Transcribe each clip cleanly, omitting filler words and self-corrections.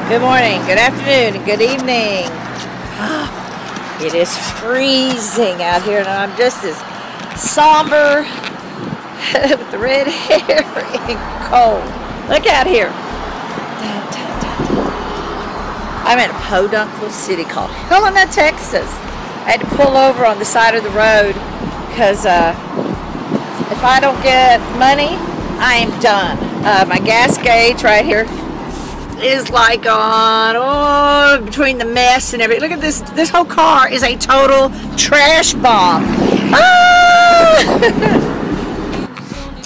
Good morning, good afternoon, and good evening. It is freezing out here, and I'm just as somber with the red hair and cold. Look out here. I'm in a podunk little city called Helena, Texas. I had to pull over on the side of the road because if I don't get money, I am done. My gas gauge right here is like on, between the mess and everything. Look at this. This whole car is a total trash bomb.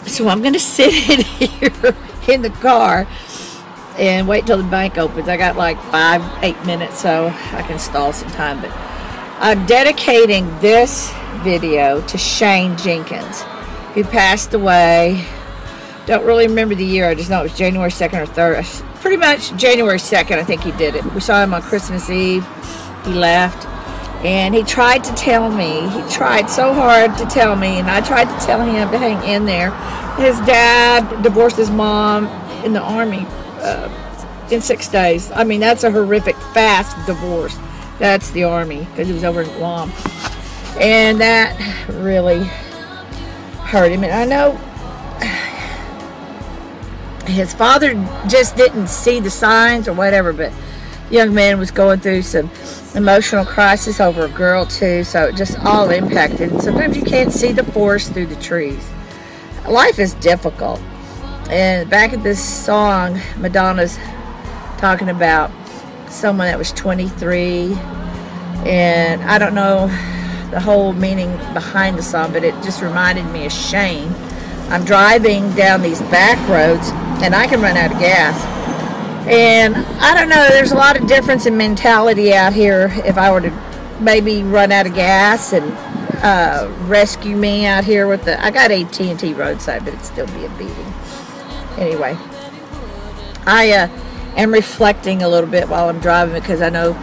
So I'm going to sit in here in the car and wait till the bank opens. I got like 8 minutes, so I can stall some time. But I'm dedicating this video to Shane Jenkins, who passed away. Don't really remember the year. I just know it was January 2nd or 3rd. Pretty much January 2nd, I think he did it. We saw him on Christmas Eve. He left. And he tried to tell me. He tried so hard to tell me. And I tried to tell him to hang in there. His dad divorced his mom in the Army in 6 days. I mean, that's a horrific, fast divorce. That's the Army, because he was over in Guam. And that really hurt him. And I know his father just didn't see the signs or whatever, but the young man was going through some emotional crisis over a girl too, so it just all impacted. And sometimes you can't see the forest through the trees. Life is difficult. And back at this song, Madonna's talking about someone that was 23, and I don't know the whole meaning behind the song, but it just reminded me of Shane. I'm driving down these back roads and I can run out of gas, and I don't know, there's a lot of difference in mentality out here. If I were to maybe run out of gas and rescue me out here with I got AT&T roadside, but it'd still be a beating. Anyway, I am reflecting a little bit while I'm driving, because I know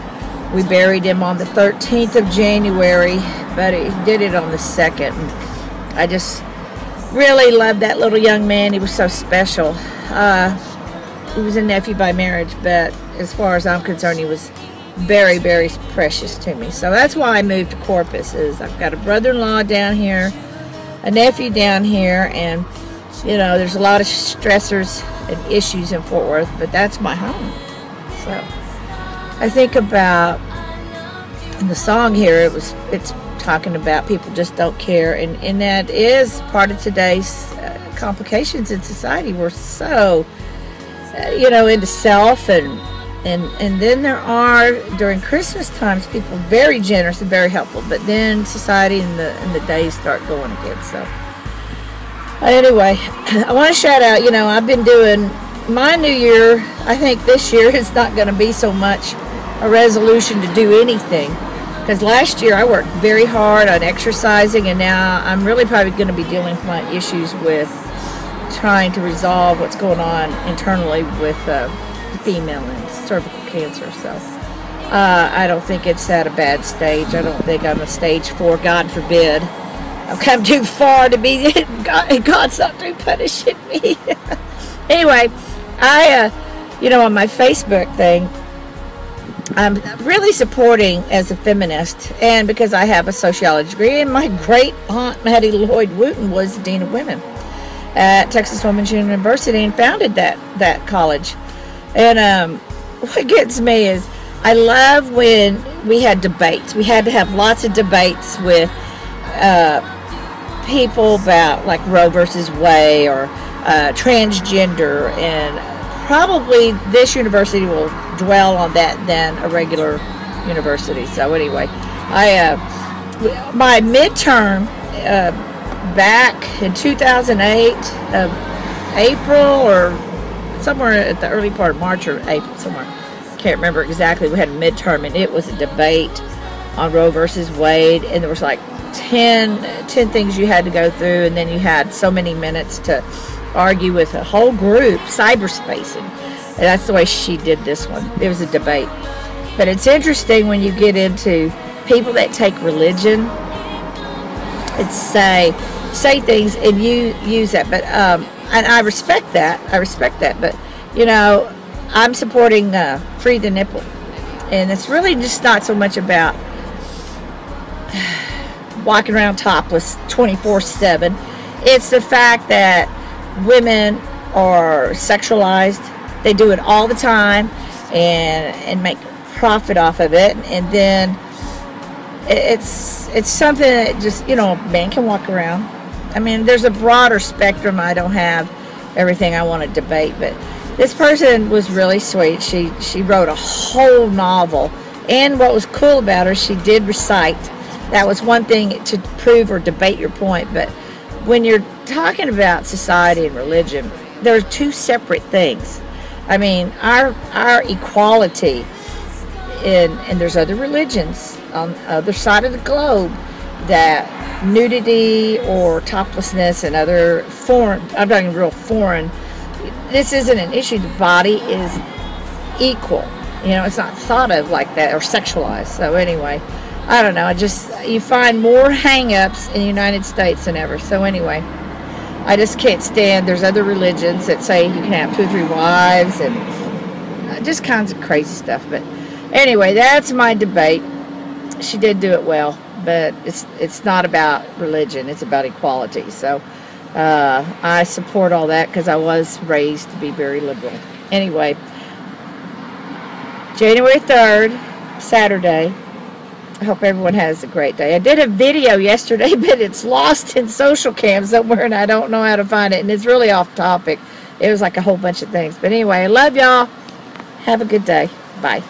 we buried him on the 13th of January, but he did it on the 2nd. And I just really loved that little young man. He was so special. He was a nephew by marriage, but as far as I'm concerned, he was very, very precious to me. So that's why I moved to Corpus. I've got a brother-in-law down here, a nephew down here, and you know, there's a lot of stressors and issues in Fort Worth, but that's my home. So I think about, in the song here, it's talking about people just don't care, and that is part of today's complications in society. We're so you know, into self, and then there are, during Christmas times, people very generous and very helpful, but then society and the days start going again. So anyway, I want to shout out, you know, I've been doing my New Year. I think this year it's not going to be so much a resolution to do anything, because last year I worked very hard on exercising, and now I'm really probably going to be dealing with my issues with trying to resolve what's going on internally with female and cervical cancer. So I don't think it's at a bad stage. I don't think I'm a stage 4, God forbid. I've come too far to be, God's not through punishing me. Anyway, you know, on my Facebook thing, I'm really supporting as a feminist, and because I have a sociology degree, and my great aunt Maddie Lloyd Wooten was the Dean of Women at Texas Women's University and founded that college. And what gets me is, I love when we had debates. We had to have lots of debates with people about like Roe versus Wade or transgender, and probably this university will dwell on that than a regular university. So anyway, my midterm back in 2008 of April, or somewhere at the early part of March or April, somewhere, can't remember exactly, we had a midterm, and it was a debate on Roe versus Wade, and there was like 10 things you had to go through, and then you had so many minutes to argue with a whole group, cyberspacing. And that's the way she did this one. It was a debate. But it's interesting when you get into people that take religion and say things, and you use that. But and I respect that. But you know, I'm supporting Free the Nipple. And it's really just not so much about walking around topless 24/7. It's the fact that women are sexualized. They do it all the time and make profit off of it. And then it's something that just, you know, a man can walk around. I mean, there's a broader spectrum. I don't have everything I want to debate, but this person was really sweet. She wrote a whole novel, and what was cool about her, she did recite. That was one thing to prove or debate your point. But when you're talking about society and religion, they're two separate things. I mean, our equality, and there's other religions on the other side of the globe that nudity or toplessness and other foreign, I'm talking real foreign, this isn't an issue. The body is equal. You know, it's not thought of like that or sexualized. So anyway, I don't know. You find more hang-ups in the United States than ever. So anyway, I just can't stand. There's other religions that say you can have 2 or 3 wives and just kinds of crazy stuff. But anyway, that's my debate. She did do it well, but it's not about religion. It's about equality. So I support all that because I was raised to be very liberal. Anyway, January 3rd, Saturday. I hope everyone has a great day. I did a video yesterday, but it's lost in social cam somewhere, and I don't know how to find it, and it's really off topic. It was like a whole bunch of things. But anyway, I love y'all. Have a good day. Bye.